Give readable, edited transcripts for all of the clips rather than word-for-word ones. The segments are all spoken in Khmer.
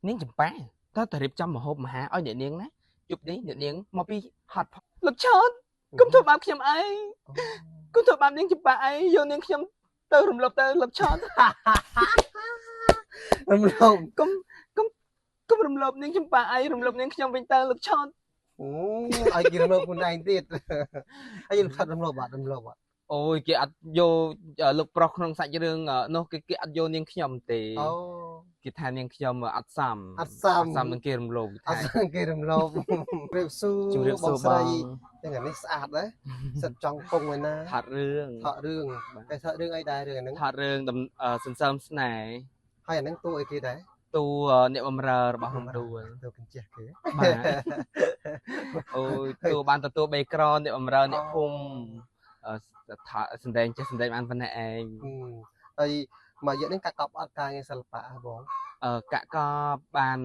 នាងចំប៉ាតើតើរៀបចំម្ហូបអាហារឲ្យអ្នកនាងណាជប់នេះអ្នកនាងមកពីហត់លោកឆោតកុំធ្វើបាបខ្ញុំអីកុំធ្វើបាបនាងចំប៉ាអីយកនាងខ្ញុំទៅរំលោភទៅលោកឆោតរំលោភកុំកុំរំលោភនាងចំប៉ាអីរំលោភនាងខ្ញុំវិញទៅលោកឆោតឲ្យគេរំលោភខ្លួនឯងទៀតហើយយើងផាត់រំលោភបាត់អូយគេអត់យកលោកប្រុសក្នុងសាច់រឿងនោះគេអត់យកនាងខ្ញុំទេគេថានាងខ្ញុំអត់សមនឹងគេរំលោភអត់សមគេរំលោភរៀបស៊ូបងស្រីទាំងនេះស្អាតដែរសិតចង់គង់ឯណាថតរឿងតែថតរឿងអីដែររឿងហ្នឹងថតរឿងសន្សើមស្នេហ៍ហើយអាហ្នឹងតួអីគេដែរតួអ្នកបម្រើរបស់រំដួលតួកញ្ចេះគេបាទអូយតួបានទទួលបេក្រនអ្នកបម្រើអ្នកភូមិសម្ដែងចេះសម្ដែងបានប៉ុណ្ណេះឯងហើយមកយកនេះកាក់កប់អត់ការងារសិល្បៈបងកាក់កប់បាន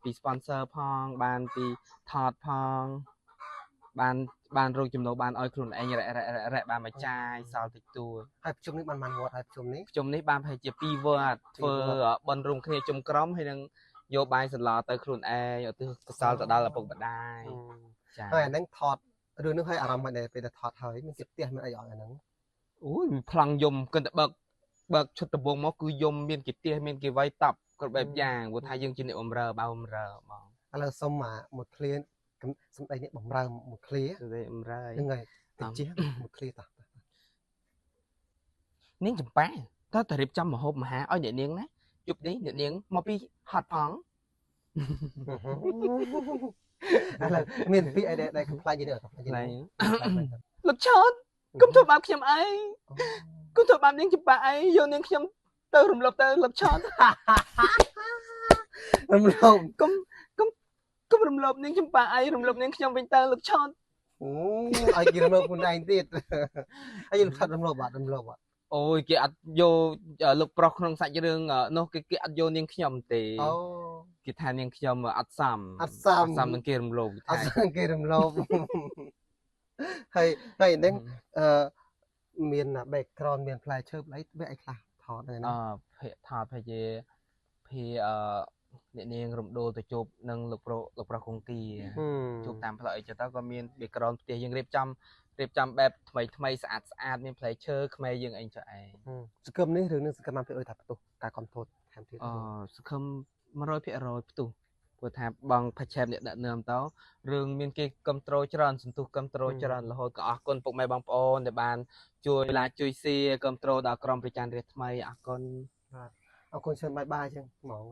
ពី sponsor ផងបានពីថតផងបានរកចំណូលបានឲ្យខ្លួនឯងរ៉ែបានមកចាយសល់តិចតួចហើយប្រជុំនេះបានវត្តហើយប្រជុំនេះបានប្រហែលជា2វត្តធ្វើបន់រួមគ្នាជុំក្រុមហើយនឹងយកបាយសន្លទៅខ្លួនឯងឧទ្ទិសកុសលទៅដល់ឪពុកម្ដាយចាហើយអាហ្នឹងថតរឿងនោះឲ្យអារម្មណ៍មិនដែរពេលតែថតហើយមានចិត្តផ្ទះមានអីអត់អាហ្នឹងអូយមានប្លង់យំគិតតែបើកឈុតដំបងមកគឺយំមានគេផ្ទះមានគេវាយតាប់គ្រប់បែបយ៉ាងព្រោះថាយើងជាអ្នកបម្រើបម្រើបងឥឡូវសុំមួយឃ្លាសម្ដីនេះបម្រើមួយឃ្លាបម្រើហ្នឹងហើយតិចមួយឃ្លាតោះនាងចំប៉ាតើរៀបចំម្ហូបអាហារឲ្យអ្នកនាងណាជប់នេះអ្នកនាងមកពីហត់ផងឥឡូវមានពាក្យអីដែលខ្លាចយីនេះលោកឆោតកុំធ្វើបាបខ្ញុំអីកុំធ្វើបាបនាងចំប៉ាអីយកនាងខ្ញុំទៅរំលោភទៅលោកឆោតរំលោភកុំរំលោភនាងចំប៉ាអីរំលោភនាងខ្ញុំវិញទៅលោកឆោតឲ្យគេរំលោភខ្លួនឯងទៀតហើយយើងផាត់រំលោភបាត់អូយគេអត់យកលោកប្រុសក្នុងសាច់រឿងនោះគេអត់យកនាងខ្ញុំទេគេថានាងខ្ញុំអត់សមនឹងគេរំលោភអត់សមគេរំលោភហើយហ្នឹងមាន background មានផ្លែឈើអីវាអីខ្លះថតហ្នឹងភាគថតភាជាអ្នកនាងរំដួលទៅជួបនឹងលោកប្រុសគង្គាជួបតាមផ្លូវអីចឹងទៅក៏មាន background ផ្ទះយើងរៀបចំបែបថ្មីស្អាតមានផ្លែឈើខ្មែរយើងអីចុះឯងសង្ឃឹមនេះរឿងនេះសង្ឃឹមបានពីថាផ្ទុះការកំថត់ថែមទៀតសង្ឃឹម 100%ផ្ទុះព្រោះថាបងផាឆែបអ្នកដឹកនាំទៅរឿងមានគេគ្រប់ត្រូលច្រើនសន្ទុះគ្រប់ត្រូលច្រើនរហូតក៏អរគុណពុកម៉ែបងប្អូនដែលបានជួយស៊ីគ្រប់ត្រូលដល់ក្រុមប្រចាំរាជថ្មីអរគុណអរគុណច្រើនបាយចឹងហ្មង